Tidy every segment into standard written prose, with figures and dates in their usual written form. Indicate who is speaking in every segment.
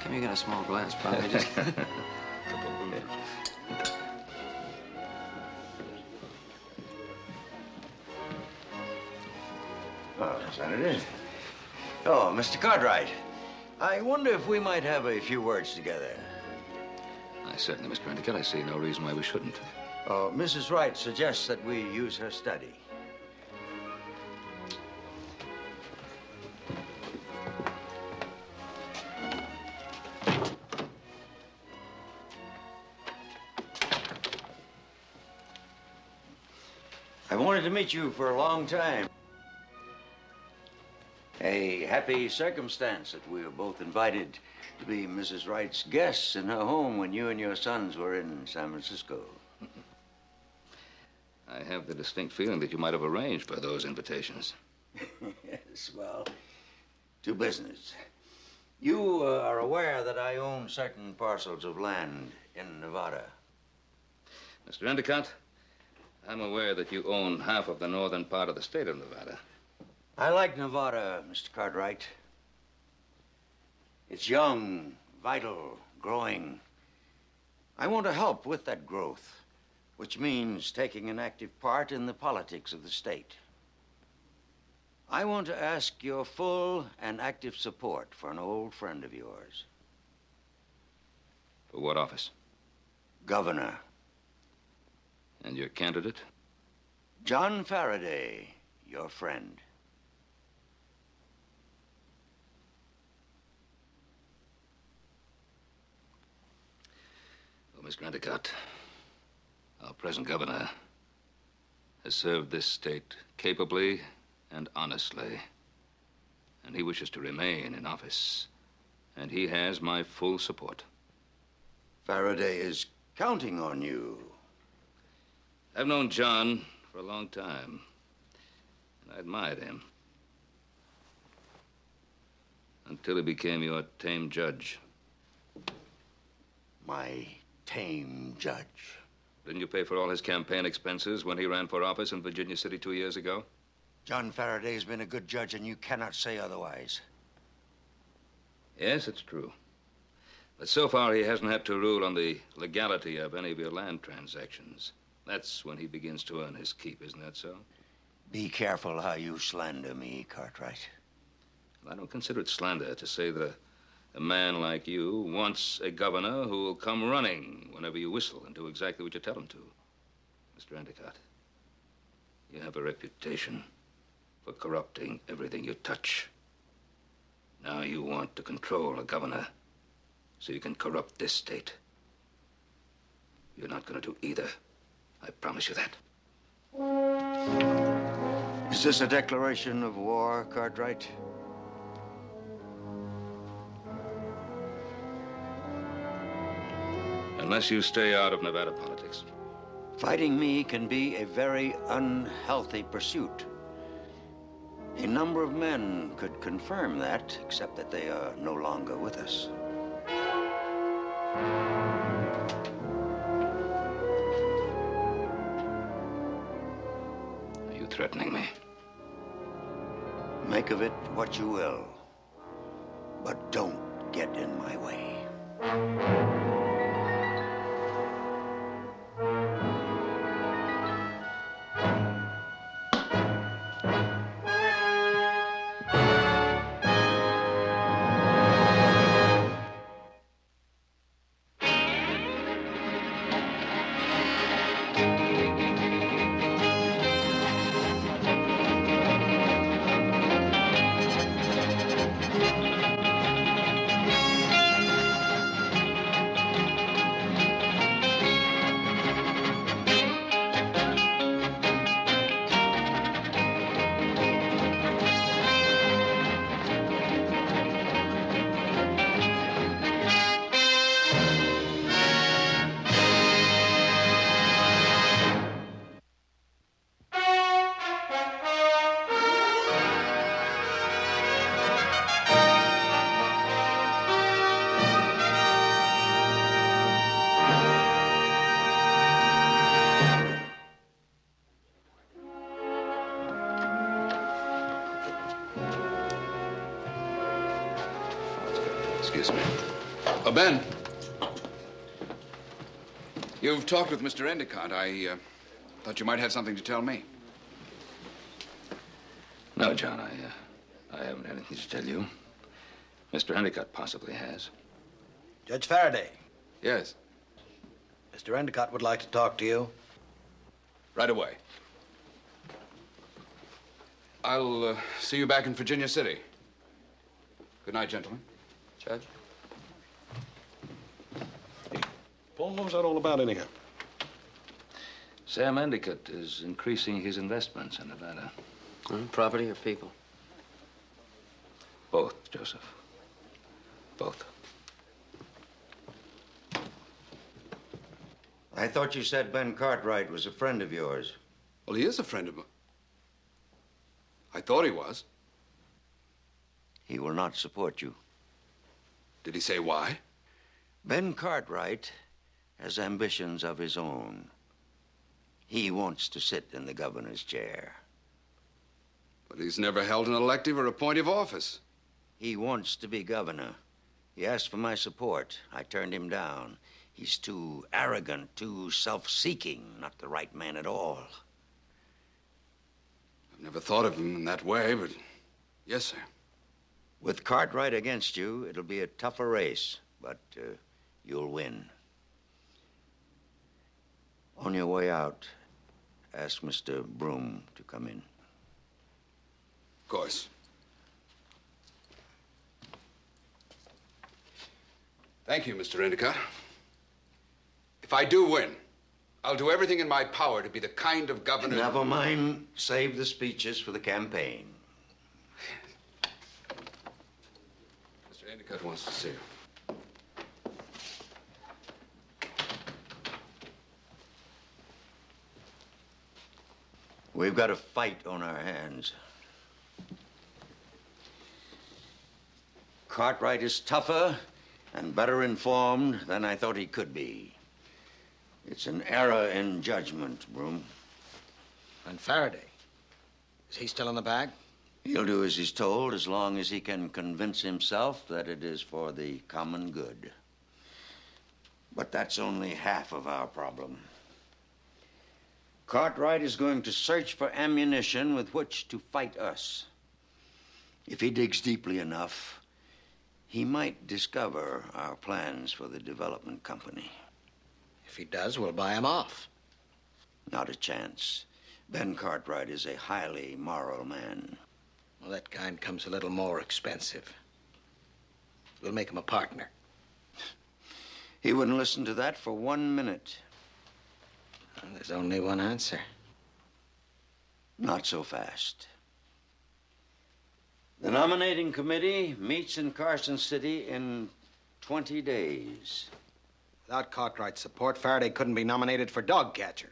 Speaker 1: Come here, get a small glass, Bobby. Just...
Speaker 2: Oh, Senator. Oh, Mr. Cartwright. I wonder if we might have a few words together.
Speaker 3: Certainly, Mr. Endicott. I see no reason why we shouldn't.
Speaker 2: Oh, Mrs. Wright suggests that we use her study. I wanted to meet you for a long time. A happy circumstance that we were both invited to be Mrs. Wright's guests in her home when you and your sons were in San Francisco.
Speaker 3: I have the distinct feeling that you might have arranged for those invitations.
Speaker 2: Yes, well, to business. You are aware that I own certain parcels of land in Nevada.
Speaker 3: Mr. Endicott, I'm aware that you own half of the northern part of the state of Nevada.
Speaker 2: I like Nevada, Mr. Cartwright. It's young, vital, growing. I want to help with that growth, which means taking an active part in the politics of the state. I want to ask your full and active support for an old friend of yours.
Speaker 3: For what office?
Speaker 2: Governor.
Speaker 3: And your candidate?
Speaker 2: John Faraday, your friend.
Speaker 3: Well, Mr. Endicott, our present governor has served this state capably and honestly. And he wishes to remain in office. And he has my full support.
Speaker 2: Faraday is counting on you.
Speaker 3: I've known John for a long time. And I admired him. Until he became your tame judge.
Speaker 2: My tame judge.
Speaker 3: Didn't you pay for all his campaign expenses when he ran for office in Virginia City 2 years ago?
Speaker 2: John Faraday's been a good judge, and you cannot say otherwise.
Speaker 3: Yes, it's true. But so far, he hasn't had to rule on the legality of any of your land transactions. That's when he begins to earn his keep, isn't that so?
Speaker 2: Be careful how you slander me, Cartwright.
Speaker 3: I don't consider it slander to say that a man like you wants a governor who will come running whenever you whistle and do exactly what you tell him to. Mr. Endicott, you have a reputation for corrupting everything you touch. Now you want to control a governor so you can corrupt this state. You're not going to do either. I promise you that.
Speaker 2: Is this a declaration of war, Cartwright?
Speaker 3: Unless you stay out of Nevada politics.
Speaker 2: Fighting me can be a very unhealthy pursuit. A number of men could confirm that, except that they are no longer with us.
Speaker 3: Are you threatening me?
Speaker 2: Make of it what you will, but don't get in my way.
Speaker 3: Excuse me.
Speaker 4: Ben. You've talked with Mr. Endicott. I thought you might have something to tell me.
Speaker 3: No, John, I haven't anything to tell you. Mr. Endicott possibly has.
Speaker 5: Judge Faraday,
Speaker 4: Yes,
Speaker 5: Mr. Endicott would like to talk to you.
Speaker 4: right away. I'll see you back in Virginia City. Good night, gentlemen.
Speaker 1: Judge?
Speaker 6: Paul, what was that all about, anyhow?
Speaker 3: Sam Endicott is increasing his investments in Nevada.
Speaker 1: Property or people?
Speaker 3: Both, Joseph. Both.
Speaker 2: I thought you said Ben Cartwright was a friend of yours.
Speaker 4: Well, he is a friend of mine. I thought he was.
Speaker 2: He will not support you.
Speaker 4: Did he say why?
Speaker 2: Ben Cartwright has ambitions of his own. He wants to sit in the governor's chair.
Speaker 4: But he's never held an elective or appointive office.
Speaker 2: He wants to be governor. He asked for my support. I turned him down. He's too arrogant, too self-seeking, not the right man at all.
Speaker 4: I've never thought of him in that way, but yes, sir.
Speaker 2: With Cartwright against you, it'll be a tougher race, but you'll win. On your way out, ask Mr. Broom to come in.
Speaker 4: Of course. Thank you, Mr. Endicott. If I do win, I'll do everything in my power to be the kind of governor...
Speaker 2: Never mind. Save the speeches for the campaign.
Speaker 4: Mr. Endicott wants to see you.
Speaker 2: We've got a fight on our hands. Cartwright is tougher and better informed than I thought he could be. It's an error in judgment, Broom.
Speaker 5: And Faraday, is he still in the bag?
Speaker 2: He'll do as he's told as long as he can convince himself that it is for the common good. But that's only half of our problem. Cartwright is going to search for ammunition with which to fight us. If he digs deeply enough, he might discover our plans for the development company.
Speaker 5: If he does, we'll buy him off.
Speaker 2: Not a chance. Ben Cartwright is a highly moral man.
Speaker 5: Well, that kind comes a little more expensive. We'll make him a partner.
Speaker 2: He wouldn't listen to that for 1 minute.
Speaker 5: Well, there's only one answer.
Speaker 2: Not so fast. The nominating committee meets in Carson City in 20 days.
Speaker 5: Without Cartwright's support, Faraday couldn't be nominated for dog catcher.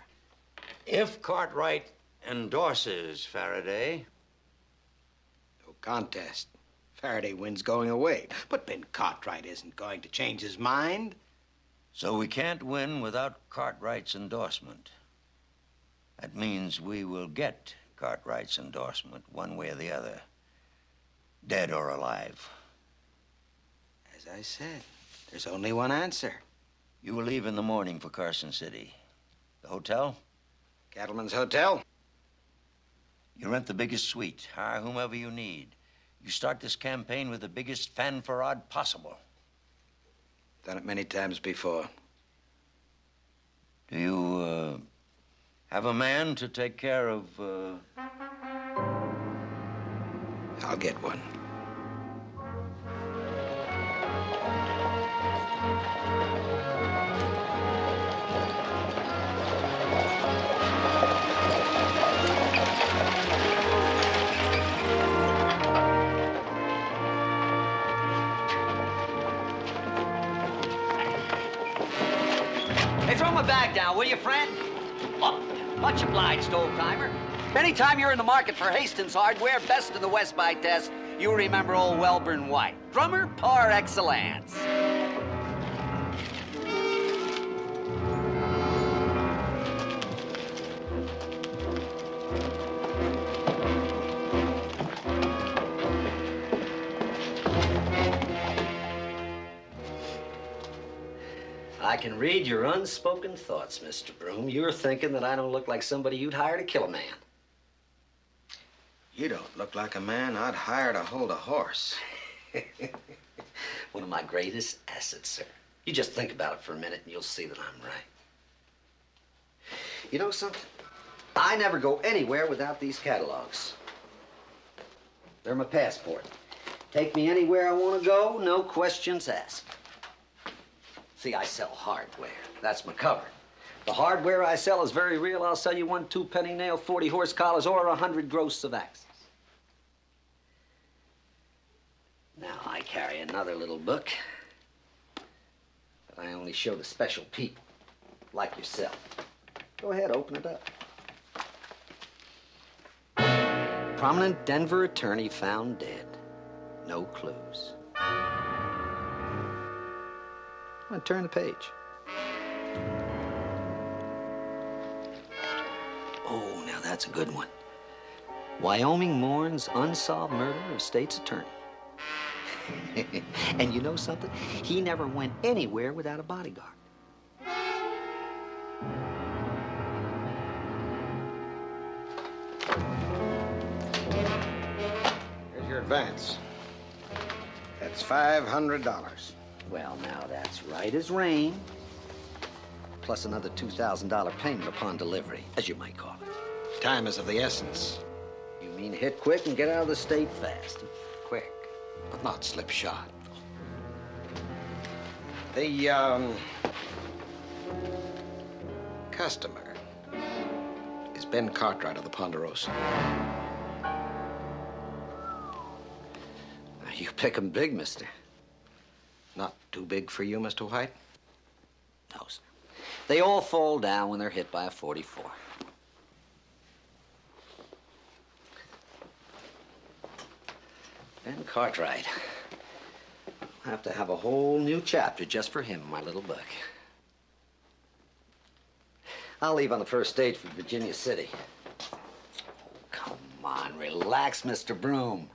Speaker 2: If Cartwright endorses Faraday...
Speaker 5: No contest. Faraday wins going away. But Ben Cartwright isn't going to change his mind.
Speaker 2: So we can't win without Cartwright's endorsement. That means we will get Cartwright's endorsement one way or the other. Dead or alive.
Speaker 5: As I said, there's only one answer.
Speaker 2: You will leave in the morning for Carson City. The hotel?
Speaker 5: Cattleman's Hotel.
Speaker 2: You rent the biggest suite. Hire whomever you need. You start this campaign with the biggest fanfarade possible.
Speaker 5: Done it many times before.
Speaker 2: Do you, have a man to take care of,
Speaker 5: I'll get one.
Speaker 7: Hey, throw my bag down, will you, friend? Oh, much obliged, old-timer. Anytime you're in the market for Hastings hardware, best in the West by test, you remember old Welburn White. Drummer par excellence. I can read your unspoken thoughts, Mr. Broom. You're thinking that I don't look like somebody you'd hire to kill a man.
Speaker 5: You don't look like a man I'd hire to hold a horse.
Speaker 7: One of my greatest assets, sir. You just think about it for a minute and you'll see that I'm right. You know something? I never go anywhere without these catalogs. They're my passport. Take me anywhere I want to go, no questions asked. See, I sell hardware. That's my cover. The hardware I sell is very real. I'll sell you 1 2-penny nail, 40 horse collars, or 100 gross of axes. Now I carry another little book that I only show to special people, like yourself. Go ahead, open it up. Prominent Denver attorney found dead. No clues. I'm gonna turn the page. Oh, now that's a good one. Wyoming mourns unsolved murder of state's attorney. And you know something? He never went anywhere without a bodyguard.
Speaker 5: Here's your advance. That's $500.
Speaker 7: Well, now that's right as rain. Plus another $2,000 payment upon delivery, as you might call it.
Speaker 5: Time is of the essence.
Speaker 7: You mean hit quick and get out of the state fast?
Speaker 5: Quick, but not slipshod. The, customer is Ben Cartwright of the Ponderosa.
Speaker 7: You pick 'em big, mister.
Speaker 5: Not too big for you, Mr. White?
Speaker 7: No, sir. They all fall down when they're hit by a 44. Ben Cartwright. I'll have to have a whole new chapter just for him in my little book. I'll leave on the first stage for Virginia City. Oh, come on, relax, Mr. Broom.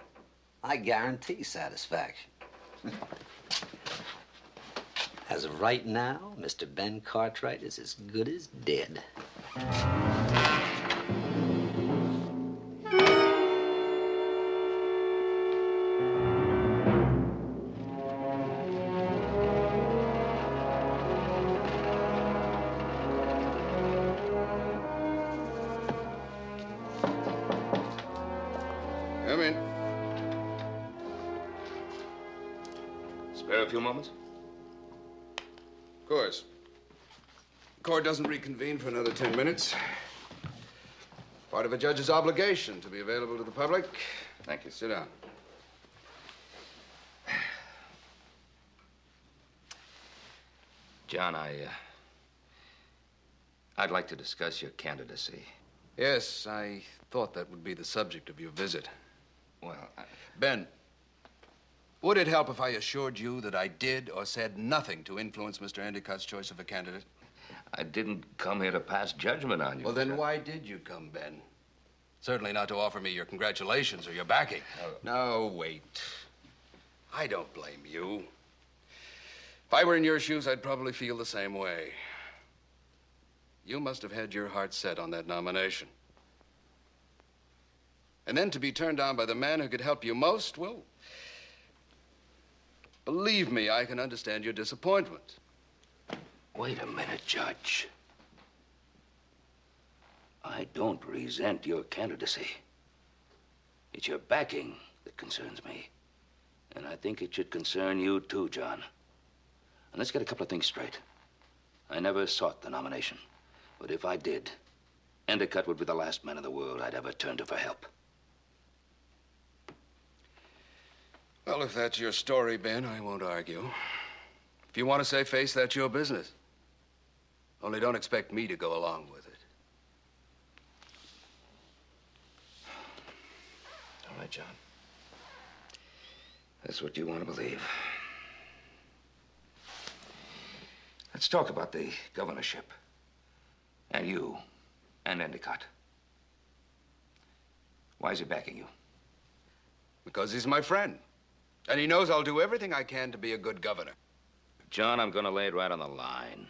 Speaker 7: I guarantee satisfaction. As of right now, Mr. Ben Cartwright is as good as dead.
Speaker 4: Come in.
Speaker 3: Spare a few moments?
Speaker 4: Of course. Court doesn't reconvene for another 10 minutes. Part of a judge's obligation to be available to the public.
Speaker 3: Thank you.
Speaker 4: Sit down.
Speaker 3: John, I'd like to discuss your candidacy.
Speaker 4: Yes, I thought that would be the subject of your visit.
Speaker 3: Well,
Speaker 4: Ben, would it help if I assured you that I did or said nothing to influence Mr. Endicott's choice of a candidate?
Speaker 3: I didn't come here to pass judgment on you.
Speaker 4: Well, then
Speaker 3: sir.
Speaker 4: why did you come, Ben? Certainly not to offer me your congratulations or your backing. No, wait. I don't blame you. If I were in your shoes, I'd probably feel the same way. You must have had your heart set on that nomination. And then to be turned down by the man who could help you most, well, believe me, I can understand your disappointment.
Speaker 8: Wait a minute, Judge. I don't resent your candidacy. It's your backing that concerns me. And I think it should concern you too, John. And let's get a couple of things straight. I never sought the nomination. But if I did, Endicott would be the last man in the world I'd ever turn to for help.
Speaker 4: Well, if that's your story, Ben, I won't argue. If you want to save face, that's your business. Only don't expect me to go along with it.
Speaker 3: All right, John. That's what you want to believe. Let's talk about the governorship. And you, and Endicott. Why is he backing you?
Speaker 4: Because he's my friend. And he knows I'll do everything I can to be a good governor.
Speaker 3: John, I'm going to lay it right on the line.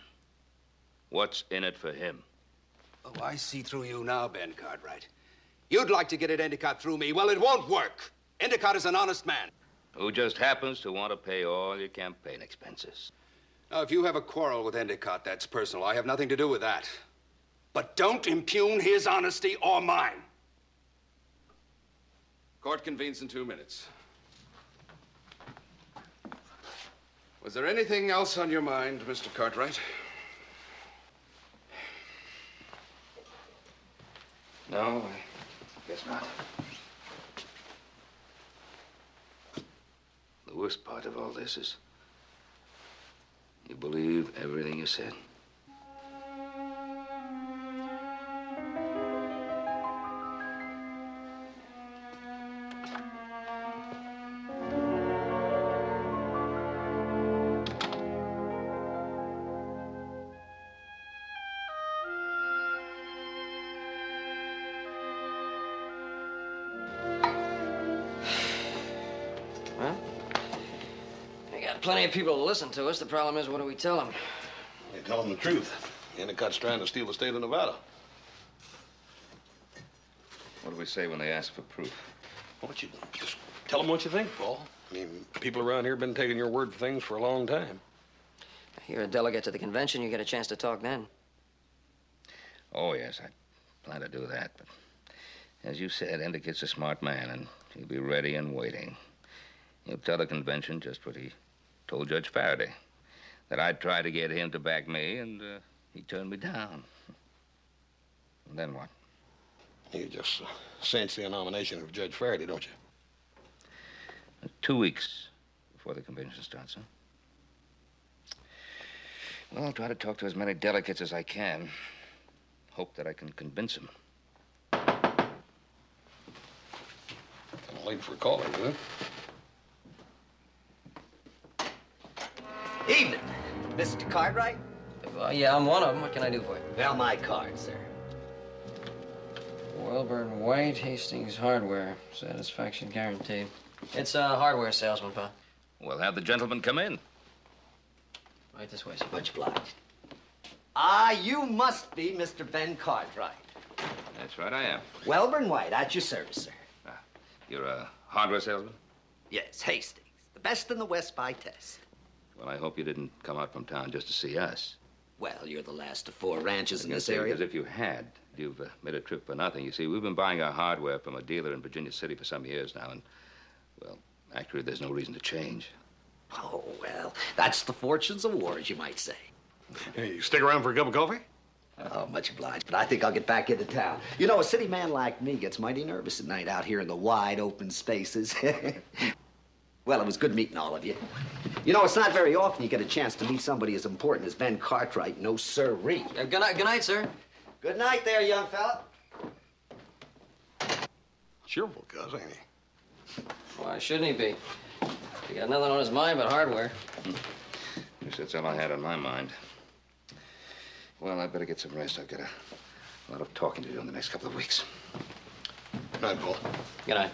Speaker 3: What's in it for him?
Speaker 4: Oh, I see through you now, Ben Cartwright. You'd like to get at Endicott through me. Well, it won't work. Endicott is an honest man.
Speaker 3: Who just happens to want to pay all your campaign expenses.
Speaker 4: Now, if you have a quarrel with Endicott, that's personal. I have nothing to do with that. But don't impugn his honesty or mine. Court convenes in 2 minutes. Was there anything else on your mind, Mr. Cartwright?
Speaker 3: No, I guess not. The worst part of all this is you believe everything you said.
Speaker 1: Plenty of people to listen to us. The problem is, what do we tell them?
Speaker 6: You tell them the truth. Endicott's trying to steal the state of Nevada.
Speaker 3: What do we say when they ask for proof?
Speaker 6: Why don't you just tell them what you think, Paul? I mean, people around here have been taking your word for things for a long time.
Speaker 1: You're a delegate to the convention. You get a chance to talk then.
Speaker 3: Oh, yes, I plan to do that. But as you said, Endicott's a smart man, and he'll be ready and waiting. He'll tell the convention just what he told Judge Faraday, that I'd try to get him to back me, and he turned me down. And then what?
Speaker 6: You just cinch the nomination of Judge Faraday, don't you?
Speaker 3: 2 weeks before the convention starts, huh? Well, I'll try to talk to as many delegates as I can. Hope that I can convince them.
Speaker 6: Kind of late for a caller, isn't it?
Speaker 7: Evening. Mr. Cartwright?
Speaker 1: Well, yeah, I'm one of them. What can I do for you?
Speaker 7: Well, my card, sir.
Speaker 1: Welburn White, Hastings Hardware. Satisfaction guaranteed. It's a hardware salesman, pal.
Speaker 3: Well, have the gentleman come in.
Speaker 1: Right this way, sir.
Speaker 7: Much obliged. Ah, you must be Mr. Ben Cartwright.
Speaker 3: That's right, I am.
Speaker 7: Welburn White, at your service, sir.
Speaker 3: You're a hardware salesman?
Speaker 7: Yes, Hastings. The best in the West by test.
Speaker 3: Well, I hope you didn't come out from town just to see us.
Speaker 7: Well, you're the last of 4 ranches in this area.
Speaker 3: Because if you had, you've made a trip for nothing. You see, we've been buying our hardware from a dealer in Virginia City for some years now, and, well, actually, there's no reason to change.
Speaker 7: Oh, well, that's the fortunes of war, as you might say.
Speaker 6: Hey, you stick around for a cup of coffee?
Speaker 7: Oh, much obliged, but I think I'll get back into town. You know, a city man like me gets mighty nervous at night out here in the wide open spaces. Well, it was good meeting all of you. You know, it's not very often you get a chance to meet somebody as important as Ben Cartwright. No sirree.
Speaker 1: Good night, sir.
Speaker 7: Good night there, young fella.
Speaker 6: Cheerful cuz, ain't he?
Speaker 1: Why shouldn't he be? He got nothing on his mind but hardware.
Speaker 3: Yes, that's all I had on my mind. Well, I better get some rest. I've got a lot of talking to do in the next couple of weeks.
Speaker 6: Good night, Paul.
Speaker 1: Good night.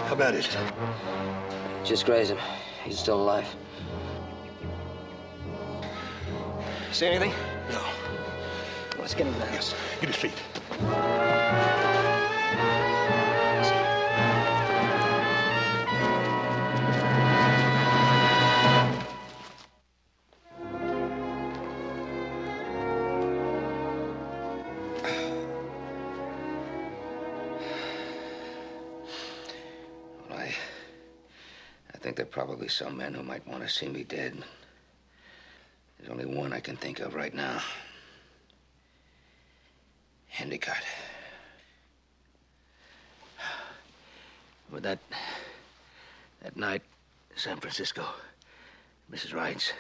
Speaker 6: How about it?
Speaker 1: Just grazed him. He's still alive. See anything?
Speaker 6: No.
Speaker 1: Let's get him to the house.
Speaker 6: Get his feet.
Speaker 3: I think there are probably some men who might want to see me dead. There's only one I can think of right now.
Speaker 8: Endicott. With that night, San Francisco, Mrs. Wright's,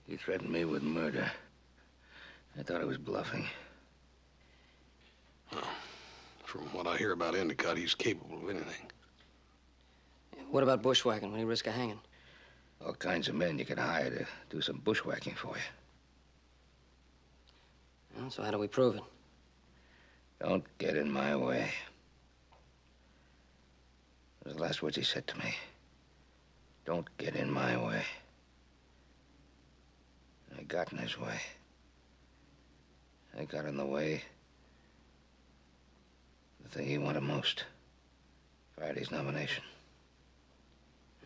Speaker 8: he threatened me with murder. I thought I was bluffing.
Speaker 6: Well, from what I hear about Endicott, he's capable of anything.
Speaker 1: What about bushwhacking? Would he risk a hanging?
Speaker 8: All kinds of men you can hire to do some bushwhacking for you.
Speaker 1: Well, so how do we prove it?
Speaker 8: Don't get in my way. Those are the last words he said to me. Don't get in my way. I got in his way. I got in the way. The thing he wanted most. Friday's nomination.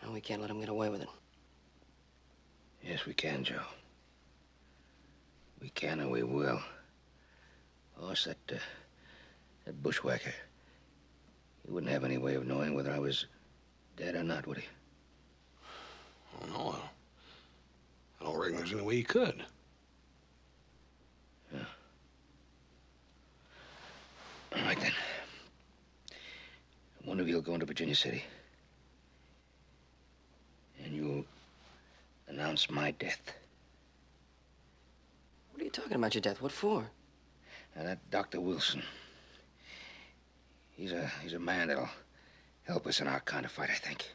Speaker 1: Well, we can't let him get away with it.
Speaker 8: Yes, we can, Joe. We can and we will. Boss, that bushwhacker, he wouldn't have any way of knowing whether I was dead or not, would he?
Speaker 6: Oh, no. I don't reckon there's any way he could.
Speaker 8: Yeah. All right, then. One of you will go into Virginia City. And you'll announce my death.
Speaker 1: What are you talking about, your death? What for?
Speaker 8: Now, that Dr. Wilson, he's a man that'll help us in our kind of fight, I think.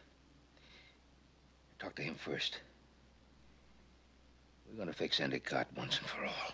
Speaker 8: Talk to him first. We're gonna fix Endicott once and for all.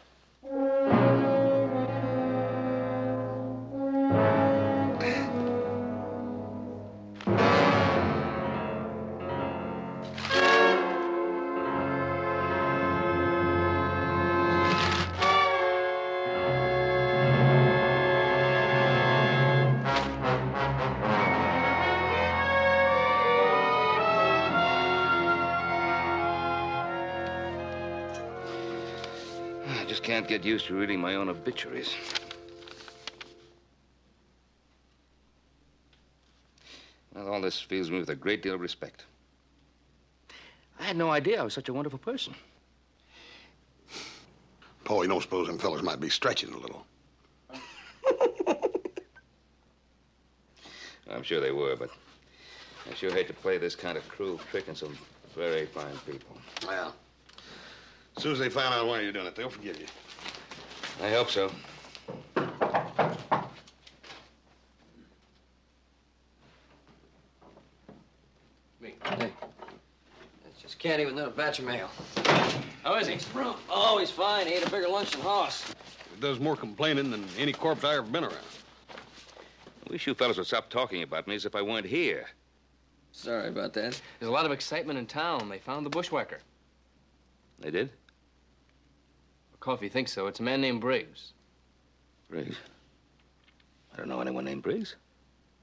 Speaker 8: I just can't get used to reading my own obituaries. Well, all this fills me with a great deal of respect. I had no idea I was such a wonderful person.
Speaker 6: Paul, you don't suppose them fellas might be stretching a little?
Speaker 3: I'm sure they were, but I sure hate to play this kind of cruel trick on some very fine people.
Speaker 6: Well, as soon as they find out why you're doing it, they'll forgive you.
Speaker 3: I hope so.
Speaker 1: Me. Hey. It's just candy with no batch of mail.
Speaker 9: How is he?
Speaker 1: Oh, he's fine. He ate a bigger lunch than Hoss.
Speaker 6: It does more complaining than any corpse I ever been around.
Speaker 3: I wish you fellas would stop talking about me as if I weren't here.
Speaker 1: Sorry about that.
Speaker 9: There's a lot of excitement in town. They found the bushwhacker.
Speaker 3: They did?
Speaker 9: Coffee thinks so. It's a man named Briggs.
Speaker 8: Briggs? I don't know anyone named Briggs.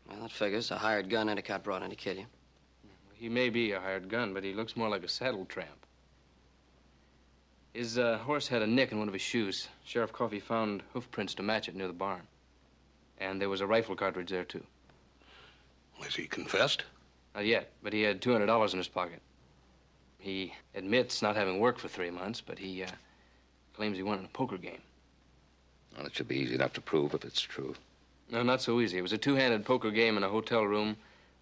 Speaker 1: Well, that figures. A hired gun Endicott brought in to kill you.
Speaker 9: He may be a hired gun, but he looks more like a saddle tramp. His horse had a nick in one of his shoes. Sheriff Coffey found hoof prints to match it near the barn. And there was a rifle cartridge there, too.
Speaker 6: Has he confessed?
Speaker 9: Not yet, but he had $200 in his pocket. He admits not having worked for 3 months, but he claims he won in a poker game.
Speaker 3: Well, it should be easy enough to prove if it's true.
Speaker 9: No, not so easy. It was a two-handed poker game in a hotel room.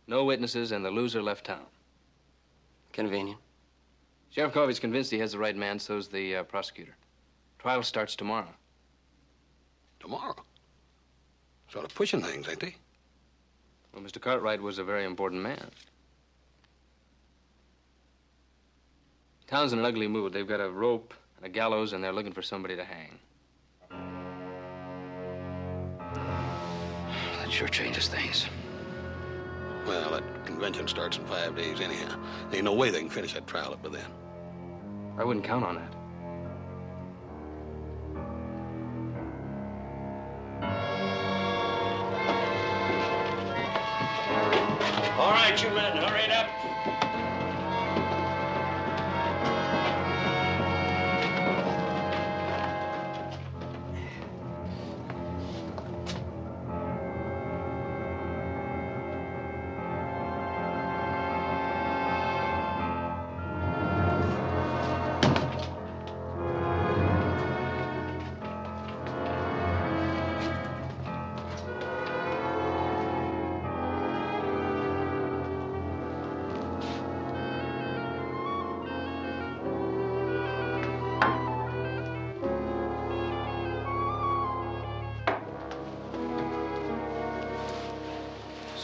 Speaker 9: No witnesses, and the loser left town.
Speaker 1: Convenient.
Speaker 9: Sheriff Coffey's convinced he has the right man, so's the prosecutor. Trial starts tomorrow.
Speaker 6: Tomorrow? Sort of pushing things, ain't they?
Speaker 9: Well, Mr. Cartwright was a very important man. Town's in an ugly mood. They've got a rope and a gallows, and they're looking for somebody to hang.
Speaker 8: That sure changes things.
Speaker 6: Well, that convention starts in 5 days anyhow. There ain't no way they can finish that trial up by then.
Speaker 9: I wouldn't count on that.
Speaker 7: All right, you men, hurry it up.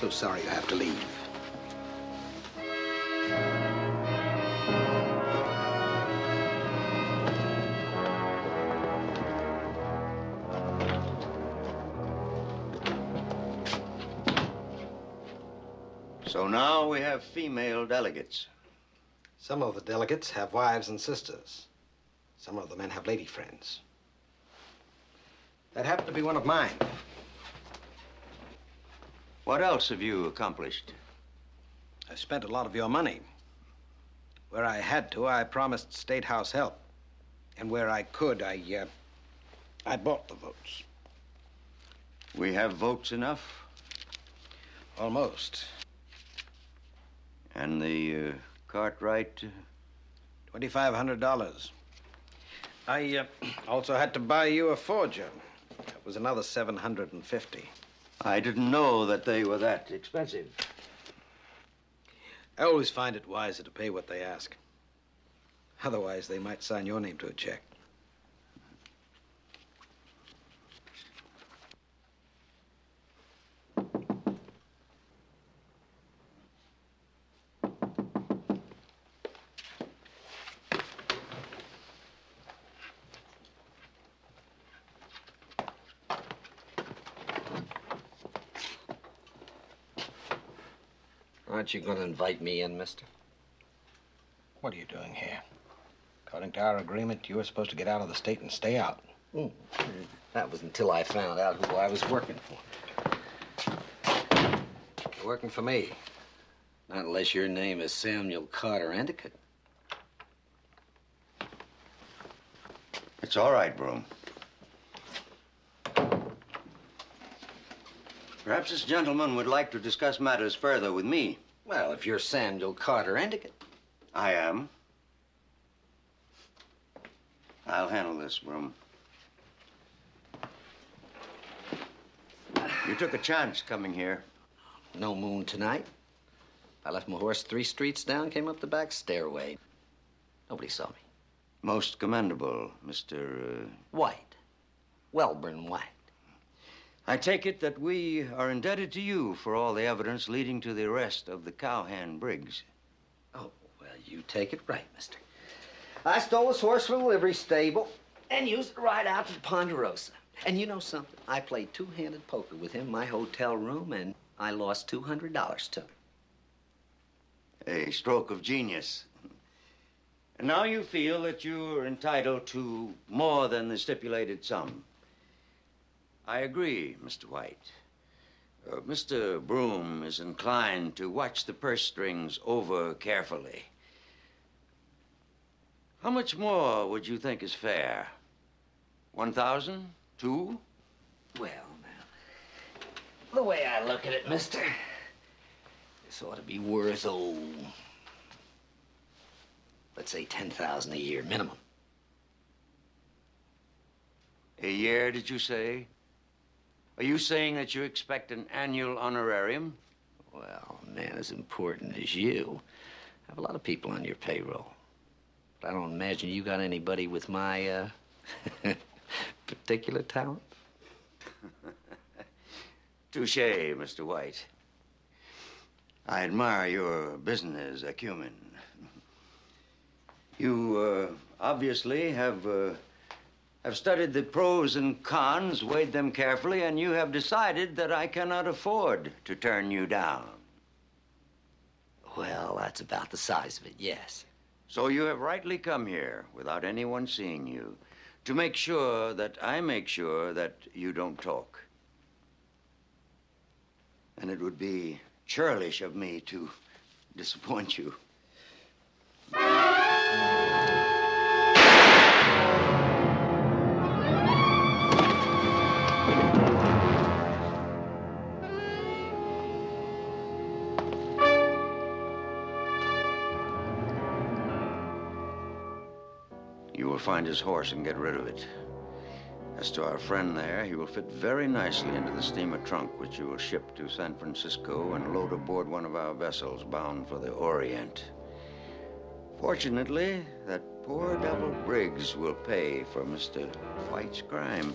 Speaker 5: So sorry you have to leave.
Speaker 2: So now we have female delegates.
Speaker 5: Some of the delegates have wives and sisters. Some of the men have lady friends. That happened to be one of mine.
Speaker 2: What else have you accomplished?
Speaker 5: I spent a lot of your money. Where I had to, I promised State House help. And where I could, I bought the votes.
Speaker 2: We have votes enough?
Speaker 5: Almost.
Speaker 2: And the Cartwright?
Speaker 5: $2,500. I also had to buy you a forger. That was another $750.
Speaker 2: I didn't know that they were that expensive.
Speaker 5: I always find it wiser to pay what they ask. Otherwise, they might sign your name to a check.
Speaker 7: Aren't you going to invite me in, mister?
Speaker 5: What are you doing here? According to our agreement, you were supposed to get out of the state and stay out.
Speaker 7: That was until I found out who I was working for.
Speaker 5: You're working for me.
Speaker 7: Not unless your name is Samuel Carter Endicott.
Speaker 2: It's all right, Broom. Perhaps this gentleman would like to discuss matters further with me.
Speaker 7: Well, if you're Samuel Carter Endicott.
Speaker 2: I am. I'll handle this, Broom. You took a chance coming here.
Speaker 7: No moon tonight. I left my horse 3 streets down, came up the back stairway. Nobody saw me.
Speaker 2: Most commendable, Mr.
Speaker 7: White. Welburn White.
Speaker 2: I take it that we are indebted to you for all the evidence leading to the arrest of the cowhand Briggs.
Speaker 7: Oh, well, you take it right, mister. I stole his horse from the livery stable and used it right out to Ponderosa. And you know something? I played two-handed poker with him in my hotel room, and I lost $200 to him.
Speaker 2: A stroke of genius. And now you feel that you're entitled to more than the stipulated sum. I agree, Mr. White. Mr. Broom is inclined to watch the purse strings over carefully. How much more would you think is fair? 1,000? 2?
Speaker 7: Well, now, the way I look at it, mister, this ought to be worth, let's say 10,000 a year minimum.
Speaker 2: A year, did you say? Are you saying that you expect an annual honorarium?
Speaker 7: Well, a man as important as you have a lot of people on your payroll. But I don't imagine you got anybody with my, particular talent.
Speaker 2: Touché, Mr. White. I admire your business acumen. You, obviously have studied the pros and cons, weighed them carefully, and you have decided that I cannot afford to turn you down.
Speaker 7: Well, that's about the size of it, yes.
Speaker 2: So you have rightly come here, without anyone seeing you, to make sure that I make sure that you don't talk. And it would be churlish of me to disappoint you. You will find his horse and get rid of it. As to our friend there, he will fit very nicely into the steamer trunk, which you will ship to San Francisco and load aboard one of our vessels bound for the Orient. Fortunately, that poor devil Briggs will pay for Mr. White's crime.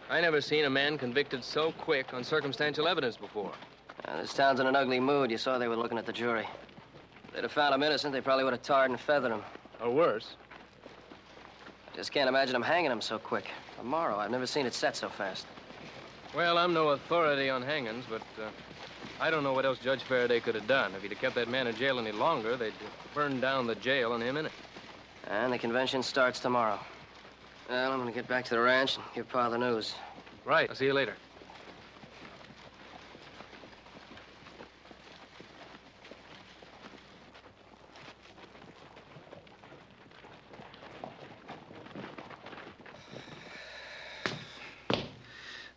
Speaker 9: I never seen a man convicted so quick on circumstantial evidence before.
Speaker 1: This town's in an ugly mood. You saw they were looking at the jury. If they'd have found him innocent, they probably would have tarred and feathered him.
Speaker 9: Or worse.
Speaker 1: Just can't imagine them hanging him so quick. Tomorrow, I've never seen it set so fast.
Speaker 9: Well, I'm no authority on hangings, but I don't know what else Judge Faraday could have done. If he'd have kept that man in jail any longer, they'd burn down the jail and him in it.
Speaker 1: And the convention starts tomorrow. Well, I'm gonna get back to the ranch and give Pa the news.
Speaker 9: Right. I'll see you later.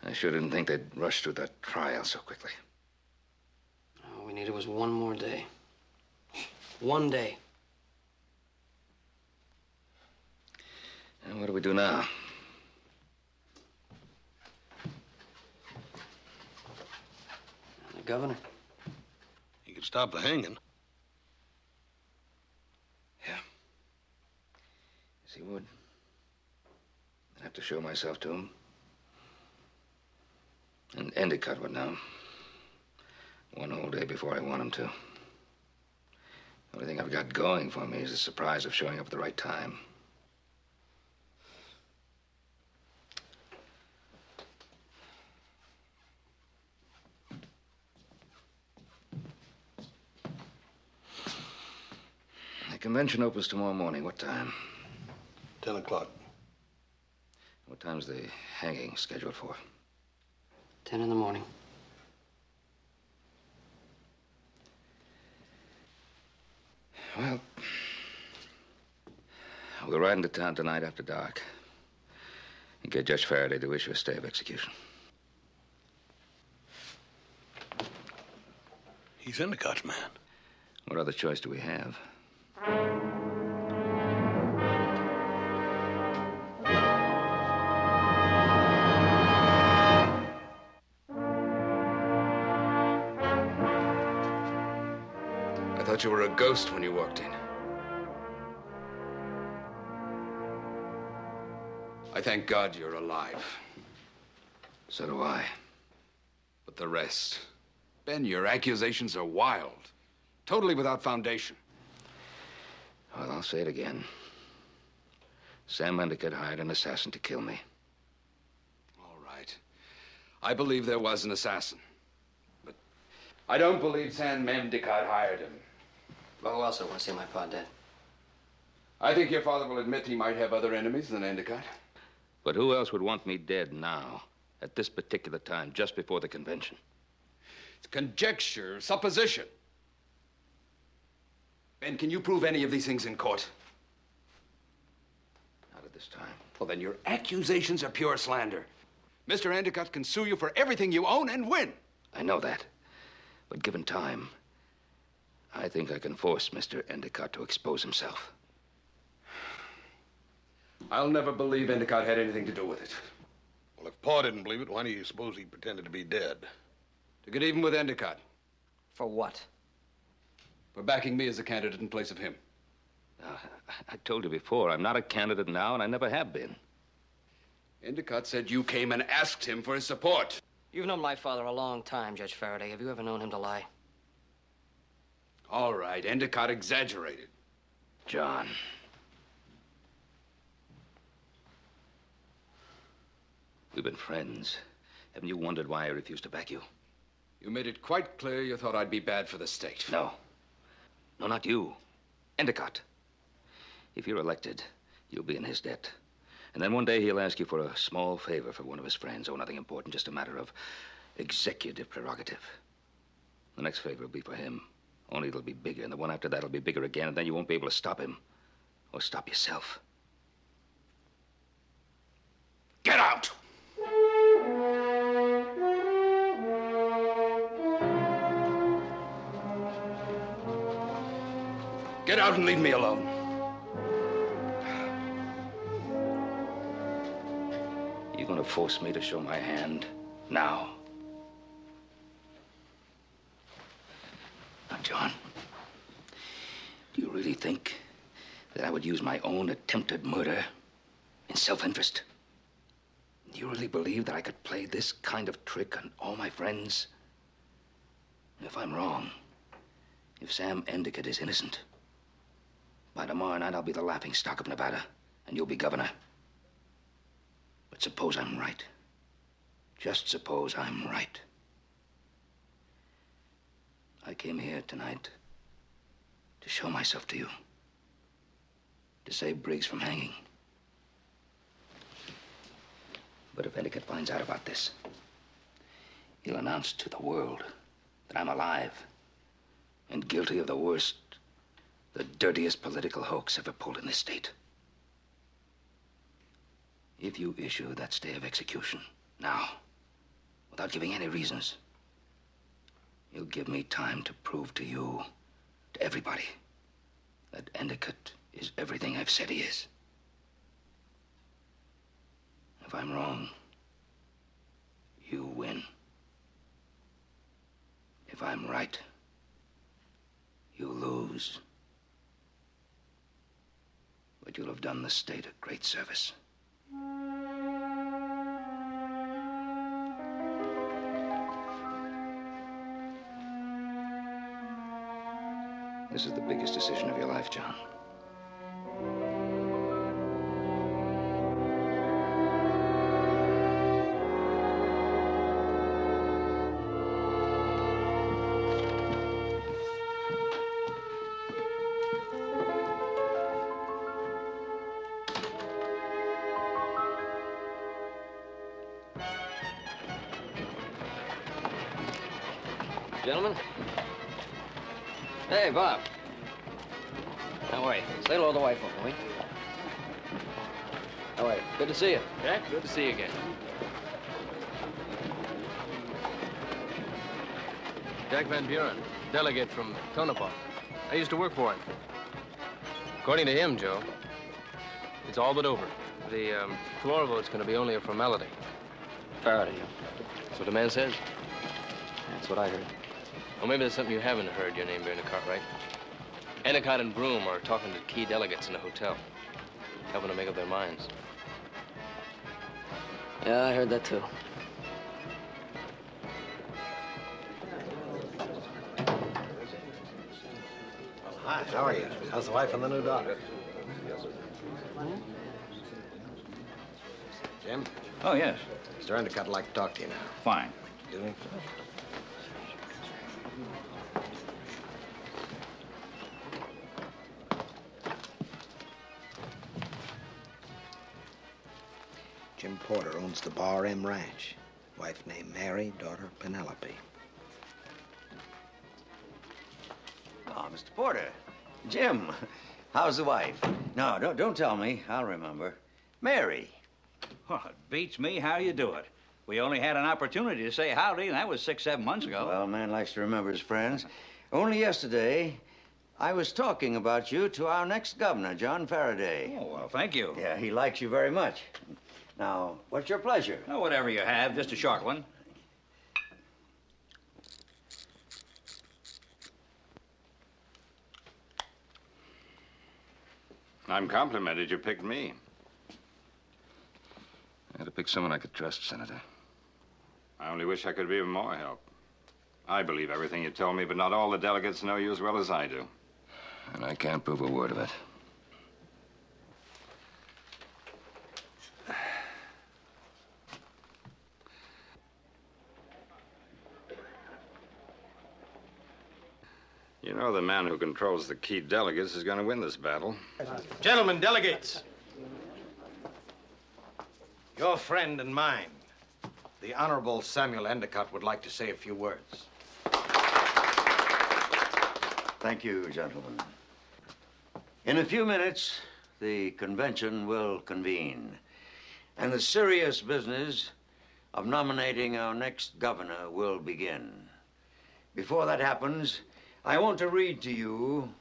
Speaker 3: I sure didn't think they'd rush through that trial so quickly.
Speaker 1: All we needed was one more day. One day.
Speaker 3: And what do we do now?
Speaker 1: The governor.
Speaker 6: He could stop the hanging.
Speaker 3: Yeah. Yes, he would. I'd have to show myself to him. And Endicott would know. One whole day before I want him to. The only thing I've got going for me is the surprise of showing up at the right time. The convention opens tomorrow morning. What time?
Speaker 6: 10 o'clock.
Speaker 3: What time's the hanging scheduled for?
Speaker 1: 10 in the morning.
Speaker 3: Well, we'll ride into town tonight after dark and get Judge Faraday to issue a stay of execution.
Speaker 6: He's Endicott's man.
Speaker 3: What other choice do we have?
Speaker 4: I thought you were a ghost when you walked in. I thank God you're alive.
Speaker 3: So do I.
Speaker 4: But the rest. Ben, your accusations are wild. Totally without foundation.
Speaker 3: Well, I'll say it again. Sam Endicott hired an assassin to kill me.
Speaker 4: All right. I believe there was an assassin. But I don't believe Sam Endicott hired him.
Speaker 1: Well, who else would want to see my pa dead?
Speaker 4: I think your father will admit he might have other enemies than Endicott.
Speaker 3: But who else would want me dead now, at this particular time, just before the convention?
Speaker 4: It's conjecture, supposition. Ben, can you prove any of these things in court?
Speaker 3: Not at this time.
Speaker 4: Well, then your accusations are pure slander. Mr. Endicott can sue you for everything you own and win.
Speaker 3: I know that. But given time, I think I can force Mr. Endicott to expose himself.
Speaker 4: I'll never believe Endicott had anything to do with it.
Speaker 6: Well, if Pa didn't believe it, why do you suppose he pretended to be dead?
Speaker 4: To get even with Endicott.
Speaker 1: For what?
Speaker 4: For backing me as a candidate in place of him.
Speaker 3: I told you before, I'm not a candidate now, and I never have been.
Speaker 4: Endicott said you came and asked him for his support.
Speaker 1: You've known my father a long time, Judge Faraday. Have you ever known him to lie?
Speaker 4: All right, Endicott exaggerated.
Speaker 3: John. We've been friends. Haven't you wondered why I refused to back you?
Speaker 4: You made it quite clear you thought I'd be bad for the state.
Speaker 3: No. No, not you. Endicott. If you're elected, you'll be in his debt. And then one day he'll ask you for a small favor for one of his friends. Oh, nothing important, just a matter of executive prerogative. The next favor will be for him. Only it'll be bigger, and the one after that will be bigger again, and then you won't be able to stop him. Or stop yourself.
Speaker 4: Get out! Get out and leave me alone.
Speaker 3: You're going to force me to show my hand now. Now, John, do you really think that I would use my own attempted murder in self-interest?
Speaker 8: Do you really believe that I could play this kind of trick on all my friends? If I'm wrong, if Sam Endicott is innocent, by tomorrow night I'll be the laughingstock of Nevada, and you'll be governor. But suppose I'm right. Just suppose I'm right. I came here tonight to show myself to you, to save Briggs from hanging. But if Endicott finds out about this, he'll announce to the world that I'm alive and guilty of the worst, the dirtiest political hoax ever pulled in this state. If you issue that stay of execution now, without giving any reasons, you'll give me time to prove to you, to everybody, that Endicott is everything I've said he is. If I'm wrong, you win. If I'm right, you lose. But you'll have done the state a great service. This is the biggest decision of your life, John.
Speaker 1: Gentlemen. Hey, Bob. Now, wait. Say hello to the wife for me. Oh, wait. Good to see you.
Speaker 9: Jack, good to see you again. Jack Van Buren, delegate from Tonopah. I used to work for him. According to him, Joe, it's all but over. The floor vote's going to be only a formality.
Speaker 1: Faraday.
Speaker 9: That's what the man says.
Speaker 1: That's what I heard.
Speaker 9: Well, maybe there's something you haven't heard, your name bearing the Cartwright. Endicott and Broom are talking to key delegates in the hotel, helping them make up their minds.
Speaker 1: Yeah, I heard that, too.
Speaker 5: Hi, how are you? How's the wife and the new daughter? Jim?
Speaker 10: Oh, yes.
Speaker 5: Mr. Endicott would like to talk to you now.
Speaker 10: Fine.
Speaker 5: Do we? Jim Porter owns the Bar M Ranch. Wife named Mary, daughter Penelope.
Speaker 2: Oh, Mr. Porter. Jim, how's the wife? No, don't tell me. I'll remember. Mary.
Speaker 10: Well, it beats me how you do it. We only had an opportunity to say howdy, and that was 6, 7 months ago.
Speaker 2: Well, a man likes to remember his friends. Only yesterday, I was talking about you to our next governor, John Faraday.
Speaker 10: Oh, well, thank you.
Speaker 2: Yeah, he likes you very much. Now, what's your pleasure?
Speaker 10: Oh, whatever you have, just a short one.
Speaker 3: I'm complimented you picked me. I had to pick someone I could trust, Senator. I only wish I could be of more help. I believe everything you told me, but not all the delegates know you as well as I do. And I can't prove a word of it. You know the man who controls the key delegates is going to win this battle.
Speaker 5: Gentlemen, delegates. Your friend and mine, the Honorable Samuel Endicott, would like to say a few words.
Speaker 2: Thank you, gentlemen. In a few minutes, the convention will convene, and the serious business of nominating our next governor will begin. Before that happens, I want to read to you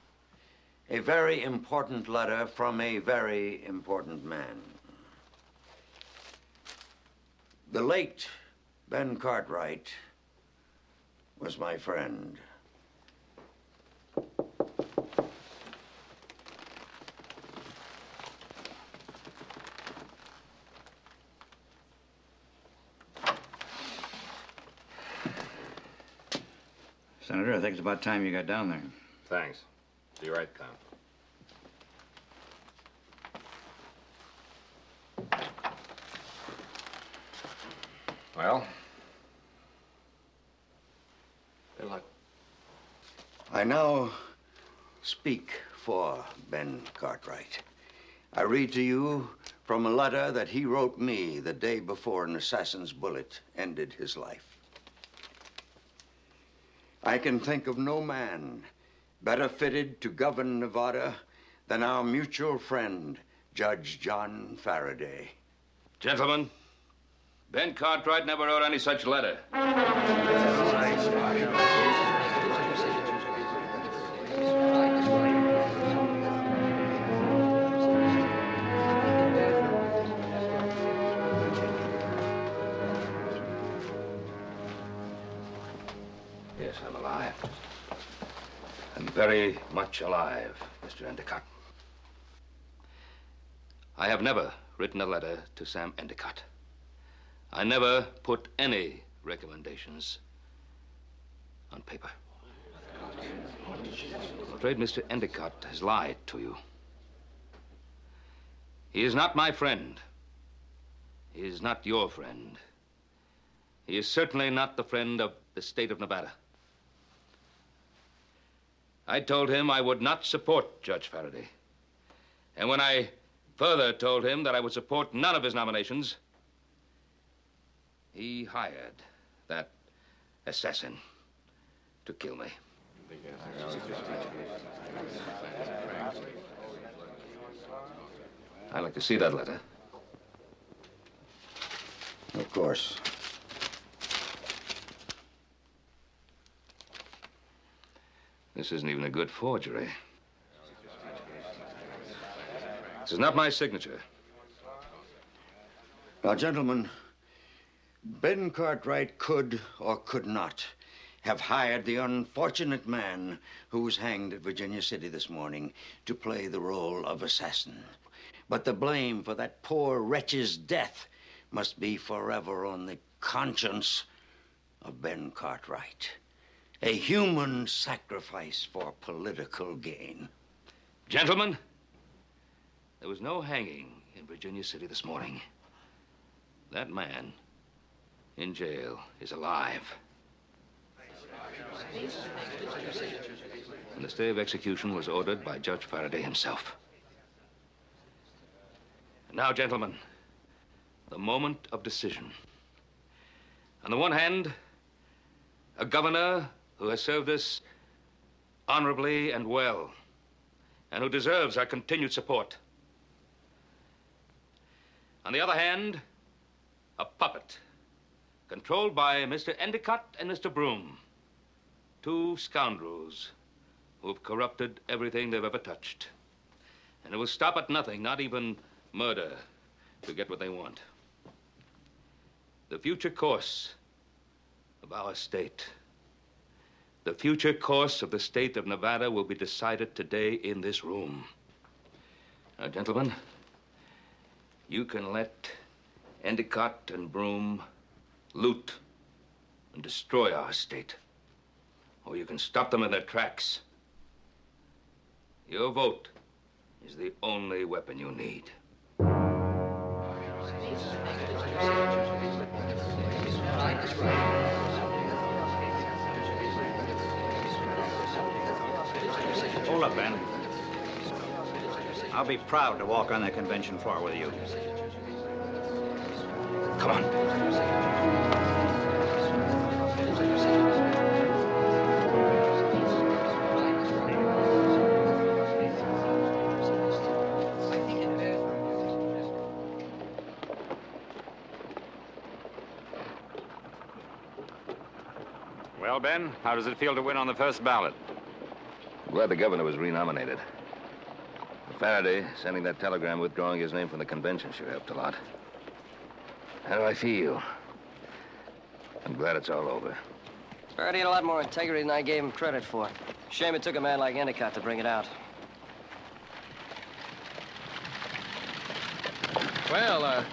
Speaker 2: a very important letter from a very important man. The late Ben Cartwright was my friend.
Speaker 10: Senator, I think it's about time you got down there.
Speaker 3: Thanks. Be right down. Well? Good luck.
Speaker 2: I now speak for Ben Cartwright. I read to you from a letter that he wrote me the day before an assassin's bullet ended his life. I can think of no man better fitted to govern Nevada than our mutual friend, Judge John Faraday.
Speaker 3: Gentlemen, Ben Cartwright never wrote any such letter. Yes, I'm alive. I'm very much alive, Mr. Endicott. I have never written a letter to Sam Endicott. I never put any recommendations on paper. I'm afraid Mr. Endicott has lied to you. He is not my friend. He is not your friend. He is certainly not the friend of the state of Nevada. I told him I would not support Judge Faraday. And when I further told him that I would support none of his nominations, he hired that assassin to kill me. I'd like to see that letter.
Speaker 2: Of course.
Speaker 3: This isn't even a good forgery. This is not my signature.
Speaker 2: Now, gentlemen, Ben Cartwright could or could not have hired the unfortunate man who was hanged at Virginia City this morning to play the role of assassin. But the blame for that poor wretch's death must be forever on the conscience of Ben Cartwright. A human sacrifice for political gain.
Speaker 3: Gentlemen, there was no hanging in Virginia City this morning. That man in jail is alive. And the stay of execution was ordered by Judge Faraday himself. And now, gentlemen, the moment of decision. On the one hand, a governor who has served us honorably and well, and who deserves our continued support. On the other hand, a puppet controlled by Mr. Endicott and Mr. Broom, two scoundrels who have corrupted everything they've ever touched, and who will stop at nothing, not even murder, to get what they want. The future course of our state, the future course of the state of Nevada will be decided today in this room. Now, gentlemen, you can let Endicott and Broom loot and destroy our state, or you can stop them in their tracks. Your vote is the only weapon you need.
Speaker 10: Hold up, Ben. I'll be proud to walk on the convention floor with you.
Speaker 3: Come on.
Speaker 11: Well, Ben, how does it feel to win on the first ballot?
Speaker 3: I'm glad the governor was renominated. Faraday sending that telegram withdrawing his name from the convention sure helped a lot. How do I feel? I'm glad it's all over.
Speaker 1: Faraday had a lot more integrity than I gave him credit for. Shame it took a man like Endicott to bring it out.
Speaker 9: Well, our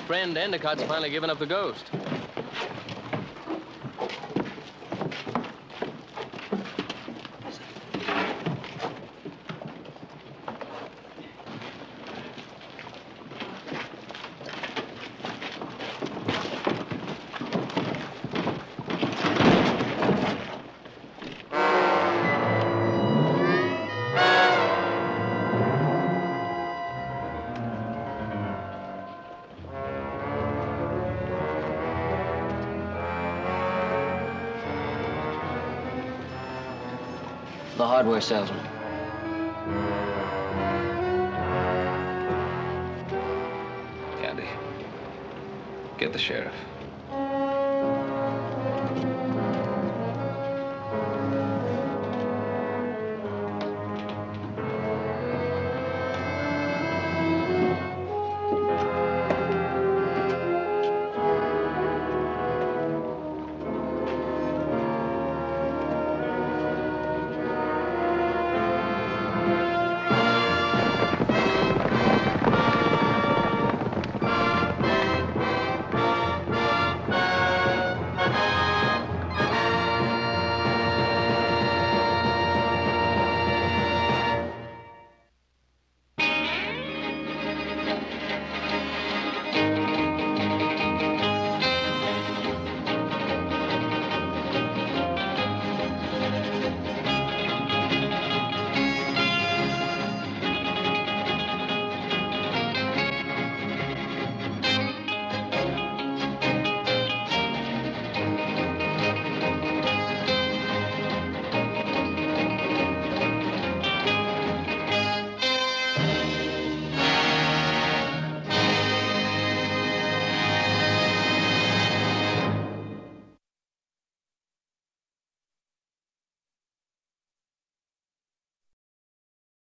Speaker 9: friend Endicott's finally given up the ghost.
Speaker 1: The hardware salesman.
Speaker 3: Candy, get the sheriff.